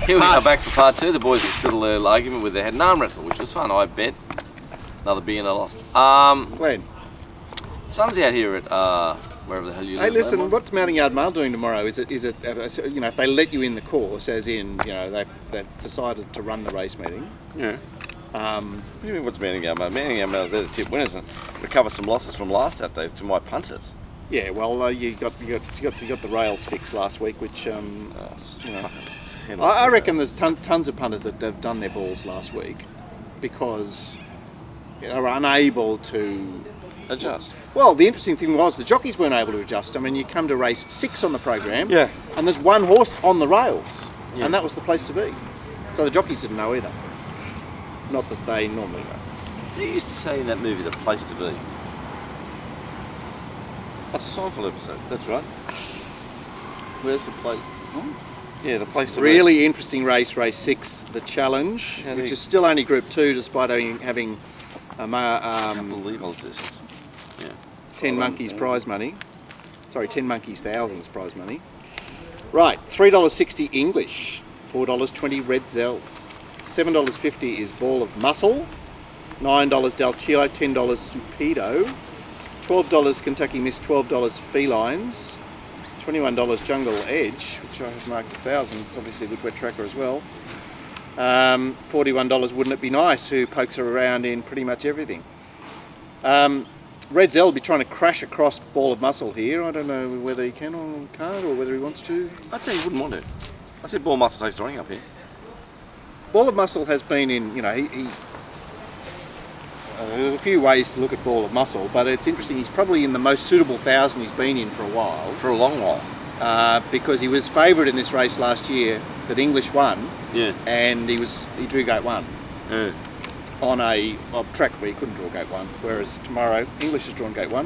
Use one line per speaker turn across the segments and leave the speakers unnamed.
Here we go back for part 2. The boys were still a little argument with their head and arm wrestle, which was fun. I bet another beer and I lost.
Glenn.
Sun's out here at wherever the hell you live.
Hey, listen, what's Mounting Yard Mail doing tomorrow? Is it you know, if they let you in the course, as in, you know, they've decided to run the race meeting.
Yeah. What do you mean what's Mounting Yard Mail? Mounting Yard Mail is there to tip winners and recover some losses from last Saturday to my punters.
Yeah, well, you got the rails fixed last week, which you know, I reckon there's tons of punters that have done their balls last week because are unable to
adjust.
Well, the interesting thing was the jockeys weren't able to adjust. I mean, you come to race 6 on the program,
yeah,
and there's one horse on the rails,
yeah,
and that was the place to be. So the jockeys didn't know either. Not that they normally know.
You used to say in that movie, The Place to Be. That's a Seinfeld episode. That's right.
Where's the place?
Oh. Yeah, The Place to Be.
Really interesting race, race 6, the challenge, which is still only Group 2, despite having
unbelievable distance. Yeah.
10 monkeys prize money. Sorry, 10 monkeys thousands prize money. Right, $3.60 English, $4.20 Red Zell, $7.50 is Ball of Muscle, $9 Del Chilo, $10 Supido, $12 Kentucky Miss, $12 Felines, $21 Jungle Edge, which I have marked 1,000. It's obviously a good wet tracker as well. $41 Wouldn't It Be Nice, who pokes around in pretty much everything. Red Zell will be trying to crash across Ball of Muscle here. I don't know whether he can or can't, or whether he wants to.
I'd say he wouldn't want to. I'd say Ball of Muscle takes the running up here.
Ball of Muscle has been in, you know, there's a few ways to look at Ball of Muscle, but it's interesting, he's probably in the most suitable 1,000 he's been in for a while.
For a long while.
Because he was favourite in this race last year that English won,
yeah, and
he drew gate 1.
Yeah.
On a track where he couldn't draw gate 1, whereas tomorrow English has drawn gate 1.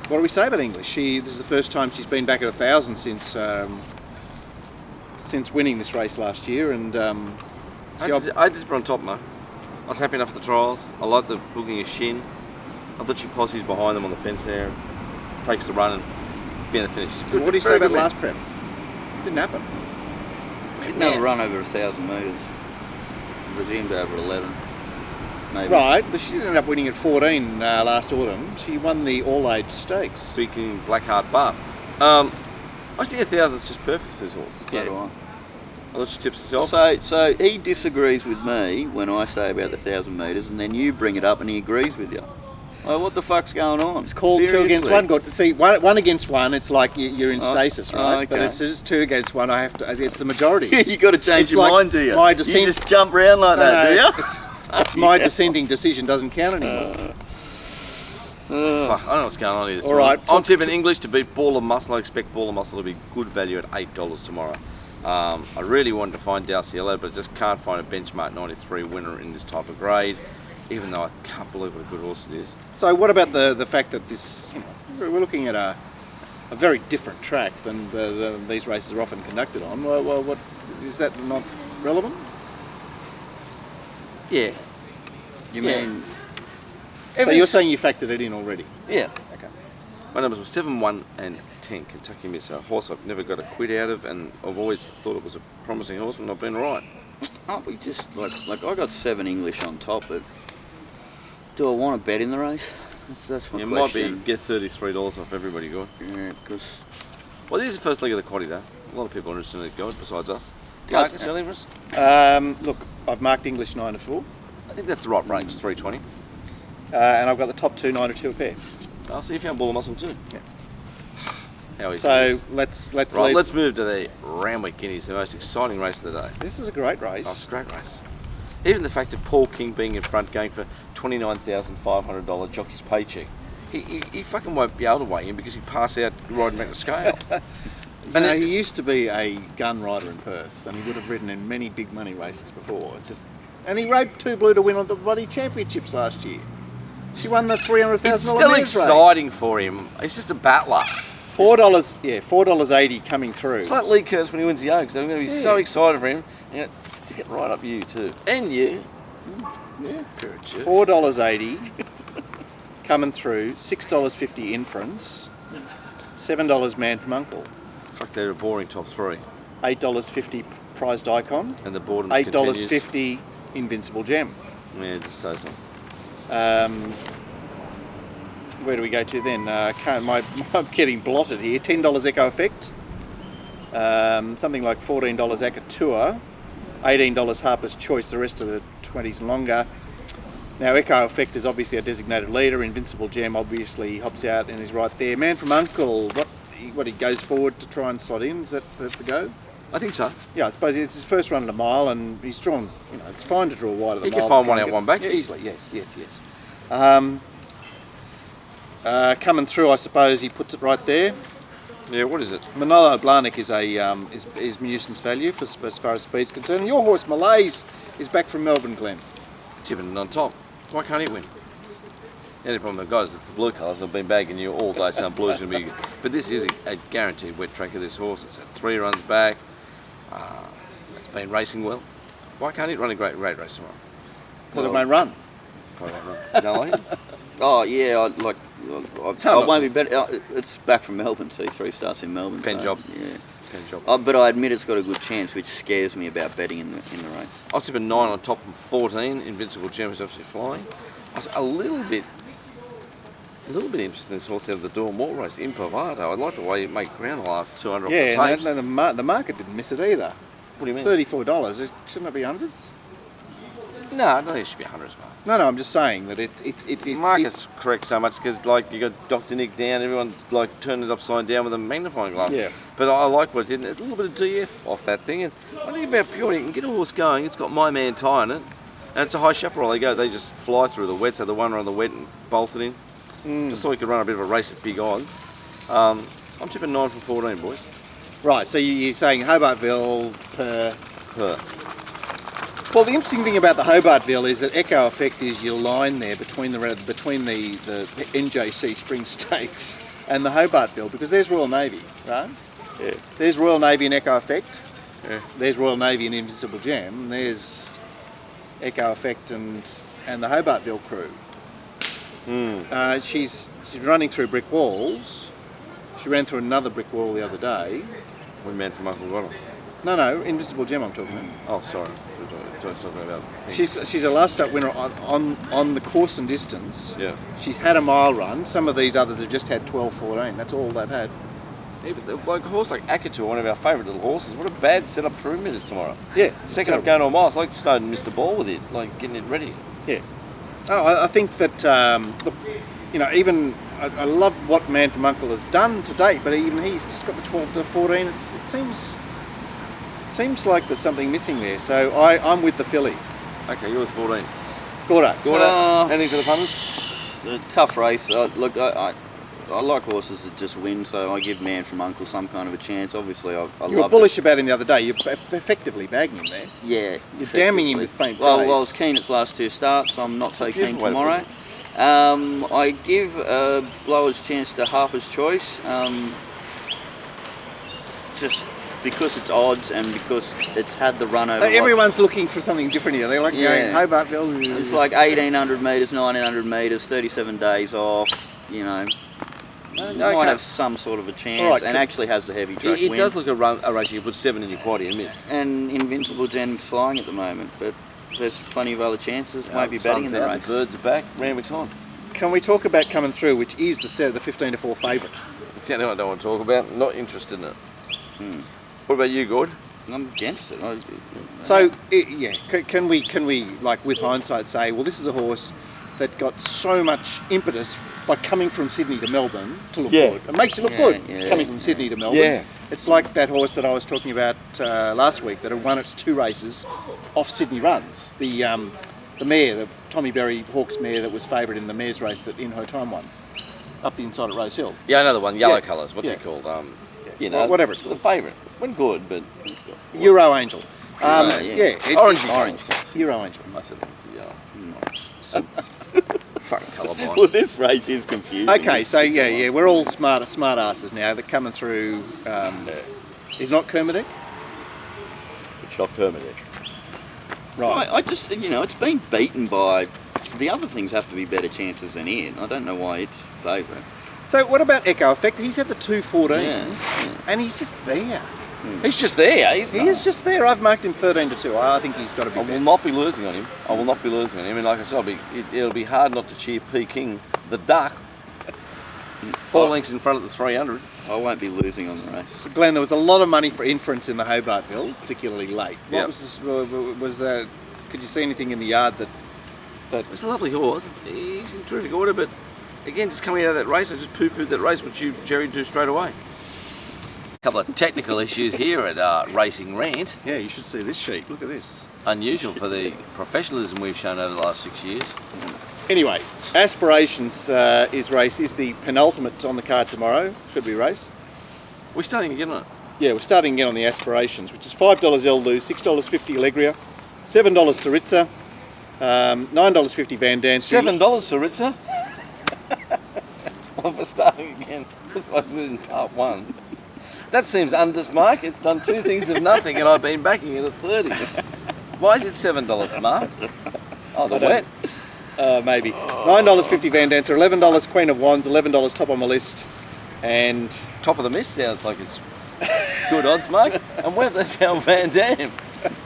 What do we say about English? This is the first time she's been back at 1,000 since winning this race last year, and
I did put on top, Mo. I was happy enough with the trials. I like the booking of Shin. I thought she posses behind them on the fence there, takes the run and be in the finish.
Good. What do you say about last prep? Didn't happen.
Didn't have a run over 1,000 metres. Resumed over 11. Maybe.
Right, but she ended up winning at 14 last autumn. She won the all-age stakes.
Speaking Blackheart Bar. I just think 1,000 is just perfect for this horse.
So do I.
I thought she tips herself.
So he disagrees with me when I say about the 1,000 metres, and then you bring it up and he agrees with you. Like, what the fuck's going on?
It's called
Seriously?
2 against 1. See, one against 1, it's like you're in stasis, right?
Okay.
But it's just 2 against 1. I have to. It's the majority.
You got to change your mind, do you?
My
You just jump around like that, do you?
It's my dissenting decision doesn't count anymore.
Fuck, I don't know what's going on here this
All right,
I'm tipping English to beat Ball of Muscle. I expect Ball of Muscle to be good value at $8 tomorrow. I really wanted to find Dalciello, but I just can't find a benchmark 93 winner in this type of grade, even though I can't believe what a good horse it is.
So what about the fact that this, you know, we're looking at a very different track than these races are often conducted on. Well, what is that not relevant?
Yeah.
You mean...
So you're saying you factored it in already?
Yeah.
Okay.
My numbers were 7, 1 and 10. Kentucky Miss, a horse I've never got a quid out of, and I've always thought it was a promising horse, and I've been right.
Aren't we just, like I got 7 English on top, but do I want to bet in the race? That's my question.
It might be get $33 off everybody, guy.
Yeah, because...
Well, this is the first leg of the quaddie, though. A lot of people are interested in it, guys, besides us. Cards early for us?
Look, I've marked English 9 to 4.
I think that's the right range, 320.
And I've got the top 2 9 to 2 a pair.
I'll see if you found Ball of Muscle too.
Yeah.
How easy
So let's
move to the Randwick Guineas, the most exciting race of the day.
This is a great race.
Oh, it's a great race. Even the fact of Paul King being in front going for $29,500 jockey's paycheck. He fucking won't be able to weigh in because he passed out riding back the scale.
And he used to be a gun rider in Perth, and he would have ridden in many big money races before. It's just, and he rode 2 Blue to win on the bloody championships last year. She won the $300,000
It's still exciting for him. He's just a battler.
$4.80 coming through.
It's like Lee Curtis when he wins the Oaks. I'm going to be so excited for him. And stick it right up you too. And you.
Yeah. $4.80 coming through. $6.50 inference. $7 Man from Uncle.
Fuck, they're a boring top three.
$8.50 prized icon.
And the boredom
$8.50 Invincible Gem.
Yeah, just say so.
Where do we go to then? I'm getting blotted here. $10 Echo Effect. Something like $14 Akatua. $18 Harper's Choice. The rest of the 20s and longer. Now Echo Effect is obviously a designated leader. Invincible Gem obviously hops out and is right there. Man from Uncle, what he goes forward to try and slot in, is that the go?
I think so.
Yeah, I suppose it's his first run at a mile and he's drawn, it's fine to draw wide at the
He
mile.
can find one out, one back.
Yeah, easily, yes. Coming through, I suppose he puts it right there.
Yeah, what is it?
Manolo Blahnik is is nuisance value as far as speed's concerned. And your horse Malays is back from Melbourne, Glenn.
Tipping it on top. Why can't he win? The only problem with guys, it's the blue colours. I've been bagging you all day saying blue's going to be good. But this is a guaranteed wet track of this horse. It's had 3 runs back. It's been racing well. Why can't it run a great race tomorrow?
Because it won't run.
Probably won't run. You don't like it?
Oh yeah, I won't be better. It's back from Melbourne. See, 3 starts in Melbourne.
Pen job.
Yeah.
Pen job.
But I admit it's got a good chance, which scares me about betting in the race.
I was tipping 9 on top from 14. Invincible Gem is absolutely flying. I was a little bit interested in this horse out of the Door Mort race, Improvato. I like the way he made ground the last 200 off the tapes.
Yeah, the market didn't miss it either.
What do you mean?
$34. Shouldn't it be hundreds?
No, I don't think it should be hundreds, mate.
No, I'm just saying that it's
Market's correct so much because you got Dr. Nick down, everyone turned it upside down with a magnifying glass.
Yeah.
But I like what it did. A little bit of DF off that thing, and I think about pure, you can get a horse going. It's got My Man Tie in it, and it's a high chaparral. They just fly through the wet. So the one on the wet and bolted in. Just thought he could run a bit of a race at big odds. I'm tipping 9 from 14, boys.
Right. So you're saying Hobartville per.
Per.
Well, the interesting thing about the Hobartville is that Echo Effect is your line there between the NJC Spring Stakes and the Hobartville, because there's Royal Navy, right?
Yeah.
There's Royal Navy and Echo Effect.
Yeah.
There's Royal Navy and Invincible Gem. And there's Echo Effect and the Hobartville crew. She's running through brick walls. She ran through another brick wall the other day.
When Man from Uncle got him.
No, Invincible Gem I'm talking about.
Oh, sorry. Talking about
She's a last up winner on the course and distance.
Yeah.
She's had a mile run. Some of these others have just had 12-14. That's all they've had.
Yeah, but a horse like Akatua, one of our favourite little horses, what a bad setup for him it is tomorrow.
Yeah.
Second up going to a mile, it's like Snowden missed the ball with it, getting it ready.
Yeah. Oh, I think that look, even I love what Man from Uncle has done to date, but even he's just got the 12-14. It seems like there's something missing there. So I'm with the filly.
Okay, you're with 14.
Gordo.
Anything for the punters?
It's a tough race. I like horses that just win, so I give Man from Uncle some kind of a chance. Obviously, I
You were bullish about him the other day. You're effectively bagging him there.
Yeah.
You're damning him with faint praise.
Well, I was keen its last 2 starts, so I'm not so keen tomorrow. I give a blower's chance to Harper's Choice, just because it's odds and because it's had the run over.
So everyone's looking for something different here. They're like going Hobartville.
It's like 1,800 metres, 1,900 metres, 37 days off, Might have some sort of a chance, and actually has the heavy track
It
win.
does look a race you put 7 in your quaddy and miss.
And Invincible Gem's flying at the moment, but there's plenty of other chances. Won't be betting in the race.
The birds are back. Randwick's on.
Can we talk about coming through, which is the 15-4 favourite?
It's the only one I don't want to talk about. Not interested in it. What about you, Gord?
I'm against it.
So can we like with hindsight say, well, this is a horse that got so much impetus by coming from Sydney to Melbourne to look good. It makes you look good coming from Sydney to Melbourne.
Yeah.
It's like that horse that I was talking about last week that had won its 2 races off Sydney runs. The mare, the Tommy Berry Hawks mare that was favourite in the mares race that In Her Time won up the inside at Rose Hill.
Yeah, another one. Yellow colours. What's it called?
Whatever it's called.
The favourite. Went good, but
Euro Angel.
Orange.
Euro Angel.
I said it was yellow. Fucking colourblind.
Well, this race is confusing.
Okay, so we're all smart asses now. They're coming through. Is not Kermadec?
It's not Kermadec.
Right.
I just, it's been beaten by. The other things have to be better chances than Ian. I don't know why it's favourite.
So what about Echo Effect? He's had the 214s,
Yeah.
and he's just there.
He's just there.
He is just there. I've marked him 13-2. I think he's got to be
I will
better.
not be losing on him. I will not be losing on him. And like I said, it'll be hard not to cheer Peking, the duck, 4 lengths in front of the 300.
I won't be losing on the race.
So Glenn, there was a lot of money for inference in the Hobartville, particularly late. What
Yep.
was this? Could you see anything in the yard that?
It's a lovely horse. He's in terrific order, but again, just coming out of that race, I just poo-pooed that race, which you, Jerry, do straight away. A couple of technical issues here at RacingRant.
Yeah, you should see this sheet. Look at this.
Unusual for the professionalism we've shown over the last 6 years.
Anyway, Aspirations is the penultimate on the card tomorrow. Should we race?
We're starting again on it.
Yeah, we're starting again on the Aspirations, which is $5 Eldu, $6.50 Allegria, $7 Saritza, $9.50 Van Dance.
$7, Saritza? Well, we're starting again. This was in part 1. That seems undersmark. It's done 2 things of nothing, and I've been backing it at 30s. Why is it $7 mark? Oh, the wet.
Maybe. $9.50 Van Dancer, $11 Queen of Wands, $11 Top on my list, and
Top of the mist sounds like it's good odds, Mark. And where have they found Van Dam?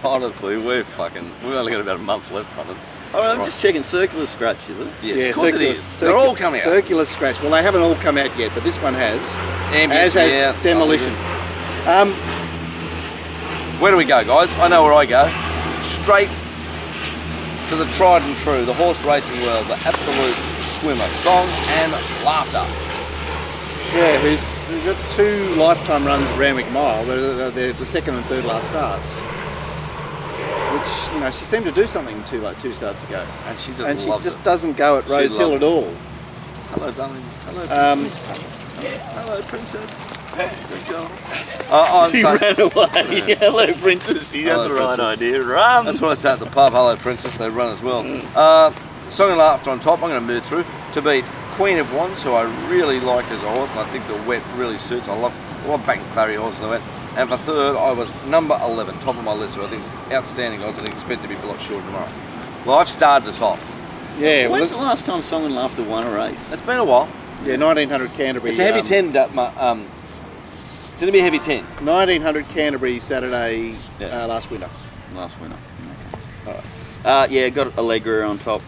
Honestly, we've only got about a month left on us.
I'm just checking circular scratch, is it?
Yes, of course it is. They're all coming out.
Circular Scratch. Well, they haven't all come out yet, but this one has.
Ambience,
As has
yeah.
Demolition.
Where do we go, guys? I know where I go. Straight to the tried and true, the horse racing world, the absolute swimmer, Song and Laughter.
Yeah, who's got 2 lifetime runs at Randwick Mile. They're the second and third last starts. Which, you know, she seemed to do something 2 starts ago.
And she just
And she
loves
just
it.
doesn't go at Rose Hill at all.
Hello, darling. Hello, hello, princess. Good girl.
She ran away. Hello, princess. You
Hello,
had the right
princess.
idea. Run.
That's what I say at the pub. Hello, princess. They run as well. Song and Laughter on top. I'm going to move through to beat Queen of Wands, who I really like as a horse, and I think the wet really suits. I love backing Clary horses in the wet. And for third, I was number 11, top of my list, who I think is outstanding odds. I expect to be a lot short tomorrow. Well, I've started us off.
Yeah, well,
When's the last time Song and Laughter won a race?
It's been a while.
yeah, 1900 Canterbury.
It's a heavy 10. It's going to be a heavy 10.
1900 Canterbury Saturday
Yeah.
last winter.
Last winner. Okay. All right. Yeah, got Allegra on top.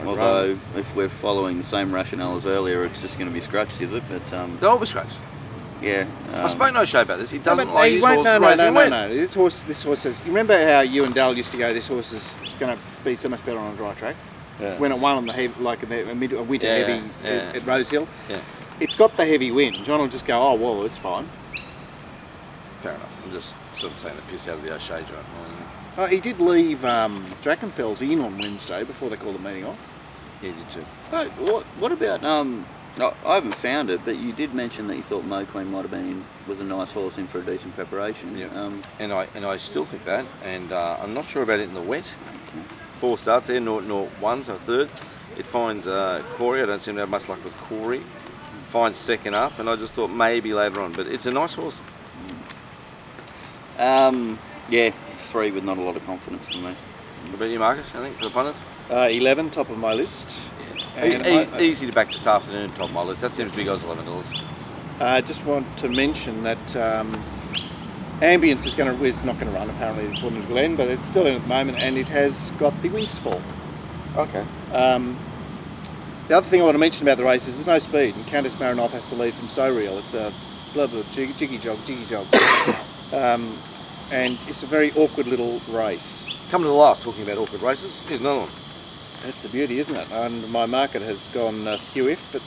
Although, if we're following the same rationale as earlier, it's just going to be scratched, is it? But
They'll always scratch.
yeah.
I spoke no show about this. He doesn't
No,
like his horses racing wet.
no. This horse says. You remember how you and Dale used to go? This horse is going to be so much better on a dry track.
Yeah.
When it won on the heavy, like in the winter
Yeah,
heavy
yeah.
at Rose Hill.
Yeah,
It's got the heavy wind. John will just go, oh well, it's fine.
fair enough. I'm just sort of taking the piss out of the O'Shea joint.
Oh, he did leave Drachenfels in on Wednesday before they called the meeting off.
Yeah, you did too.
Hey, what about I haven't found it, but you did mention that you thought Mo Queen might have was a nice horse in for a decent preparation.
Yeah. And I still think that, and I'm not sure about it in the wet. 4 starts there, nor 1, so third. It finds Corey. I don't seem to have much luck with Corey. Finds second up, and I just thought maybe later on, but it's a nice horse.
Yeah, 3 with not a lot of confidence for me.
What about you, Marcus? I think for the punters.
11, top of my list. And
Easy to back this afternoon, top of my list. That seems big odds, $11.
I just want to mention that Ambience is not going to run apparently according to Glenn, but it's still in at the moment, and it has got the wings full.
Okay.
The other thing I want to mention about the race is there's no speed, and Countess Marinov has to lead from So Real. It's a blah blah jiggy jog. And it's a very awkward little race.
Come to the last, talking about awkward races. Here's another one.
That's the beauty, isn't it? And my market has gone skew if. In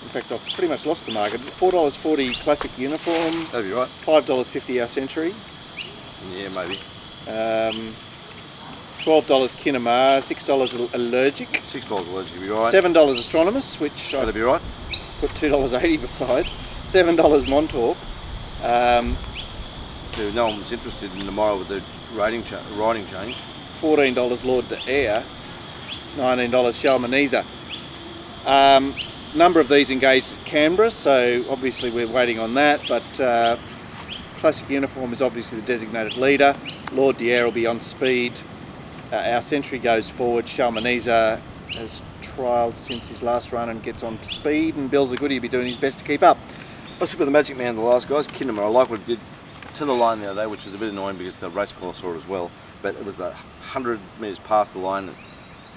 fact, I've pretty much lost the market. It's $4.40 classic uniform,
That'd be right.
$5.50 our century,
Yeah, maybe.
$12 Kinema, $6 allergic,
$6 allergic would be right.
$7 astronomous, which
That'd
I
be right.
put $2.80 beside, $7 Montauk,
Dude, no one was interested in tomorrow with the riding change.
$14 Lord de Air, $19 Shalmanesa. Number of these engaged at Canberra, so obviously we're waiting on that, but Classic Uniform is obviously the designated leader. Lord de Air will be on speed. Our Century goes forward. Shalmanesa has trialled since his last run and gets on speed, and Bill's a goodie, he'll be doing his best to keep up.
I was with the Magic Man the last guys, Kinderman. I like what he did to the line the other day, which was a bit annoying because the race caller saw it as well. But it was the 100 metres past the line and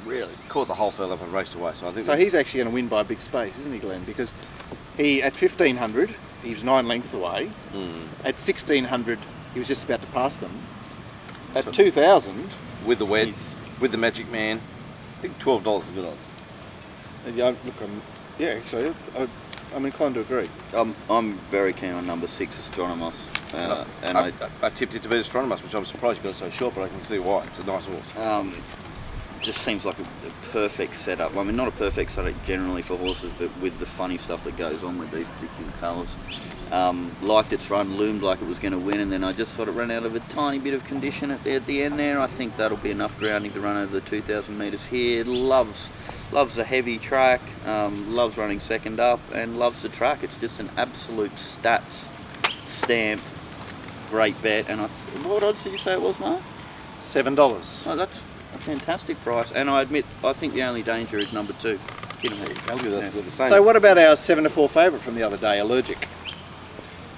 really caught the whole field up and raced away. So I think
he's actually going to win by a big space, isn't he, Glenn? Because he, at 1500, he was 9 lengths away. At 1600, he was just about to pass them. At 2000,
with the wedge, with the Magic Man, I think $12 is good odds.
Yeah, look, actually, I'm inclined to agree.
I'm very keen on number 6, Astronomos. And
I tipped it to be Astronomos, which I'm surprised you got so short, but I can see why. It's a nice horse.
Just seems like a perfect setup. I mean, not a perfect setup generally for horses, but with the funny stuff that goes on with these particular colours. Liked its run, loomed like it was going to win, and then I just thought it ran out of a tiny bit of condition at the end there. I think that'll be enough grounding to run over the 2,000 metres here. Loves a heavy track, loves running second up, and loves the track. It's just an absolute stats stamp, great bet. And what odds did you say it was, Mark?
$7.
Oh, that's a fantastic price, and I admit I think the only danger is number 2.
The same.
So what about our 7-4 favourite from the other day, Allergic?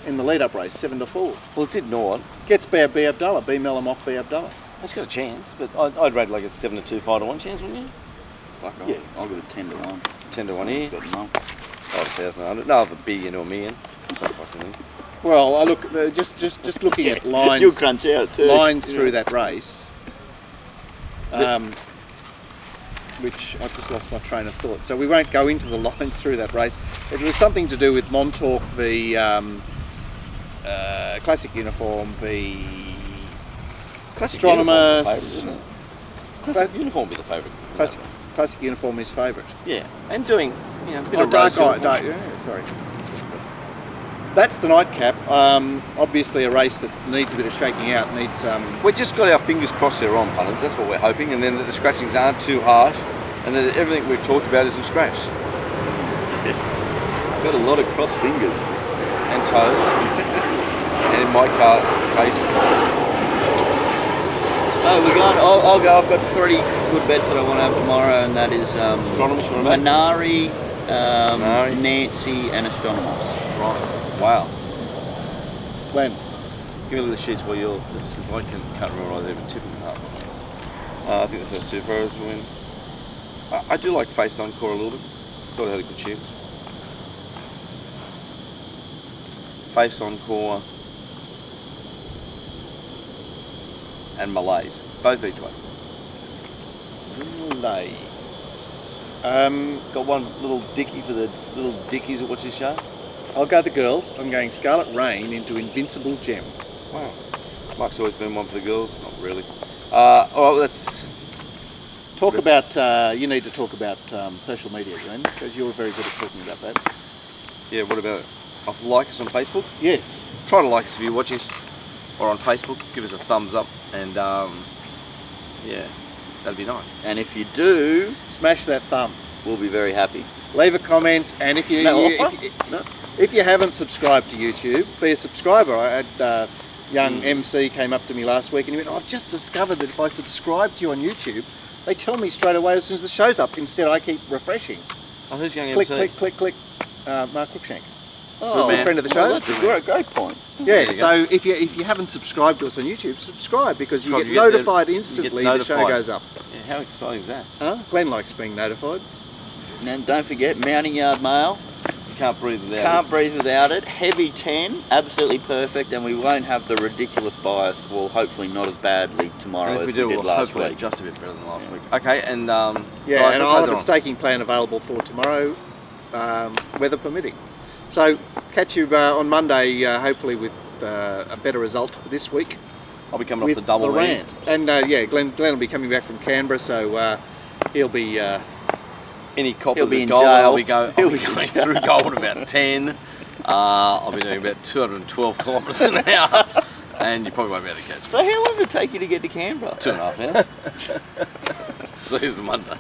In the lead-up race, 7-4.
Well, it did Nord.
Gets B Abdallah, B Melamoch B Abdallah.
It's got a chance, but I'd rate like a 7-2, 5-1 chance, wouldn't you?
I'll give it 10-1.
10-1 here.
It's got enough.
5,100. No, of a billion or a million. Some fucking thing.
Well, I look just looking at lines.
You'll crunch out too.
Lines through that race. Which I've just lost my train of thought. So we won't go into the lines through that race. It was something to do with Montauk v Classic Uniform v Astronomos.
Classic Uniform would be the favourite.
Classic Uniform is favourite.
Yeah, and doing a bit of
dark
racing.
sorry. That's the nightcap. Obviously a race that needs a bit of shaking out, needs
We've just got our fingers crossed here on punters, that's what we're hoping, and then that the scratchings aren't too harsh, and that everything we've talked about isn't scratched.
Got a lot of crossed fingers.
And toes. And in my case.
So we're going, I'll go, I've got 3 good bets that I want to have tomorrow, and that is Minari, Nancy and Astronomos.
Right. Wow.
Glenn.
Give me a little sheets while you're just, if I can't remember what I was even tipping up. I think the first 2 pros win. I do like Face Encore a little bit. Thought it had a good chance. Face Encore and Malays, both each way.
Malays.
Got one little dickie for the little dickies that watch this show.
I'll go the girls. I'm going Scarlet Rain into Invincible Gem.
Wow. Mark's always been one for the girls. Not really. All right, let's
talk about. You need to talk about social media, Glenn, because you're very good at talking about that.
Yeah. What about it? Like us on Facebook?
Yes.
Try to like us if you're watching us, or on Facebook. Give us a thumbs up, and yeah, that'd be nice.
And if you do,
smash that thumb.
We'll be very happy.
Leave a comment, and if if you haven't subscribed to YouTube, be a subscriber. I had young MC came up to me last week and he went, I've just discovered that if I subscribe to you on YouTube, they tell me straight away as soon as the show's up. Instead, I keep refreshing.
Oh, who's young
click,
MC?
Click. Mark Cruikshank.
Oh,
good friend of the show.
Well, that's a great point.
Yeah, so if you haven't subscribed to us on YouTube, subscribe because you get notified instantly the show goes up.
Yeah, how exciting is that?
Glenn likes being notified.
And don't forget, Mounting Yard Mail.
Can't breathe without it.
Can't breathe without it. Heavy 10, absolutely perfect, and we won't have the ridiculous bias. Well, hopefully not as badly tomorrow as we did last week.
Just a bit better than last week. Okay, and
and I'll have a staking plan available for tomorrow, weather permitting. So catch you on Monday, hopefully with a better result this week.
I'll be coming off the double
RAND. And Glenn will be coming back from Canberra, so he'll be.
Any coppers
He'll be in
gold,
jail.
I'll be going through gold at about 10. I'll be doing about 212 kilometres an hour, and you probably won't be able to catch me.
So how long does it take you to get to Canberra?
2.5 hours. See you Monday.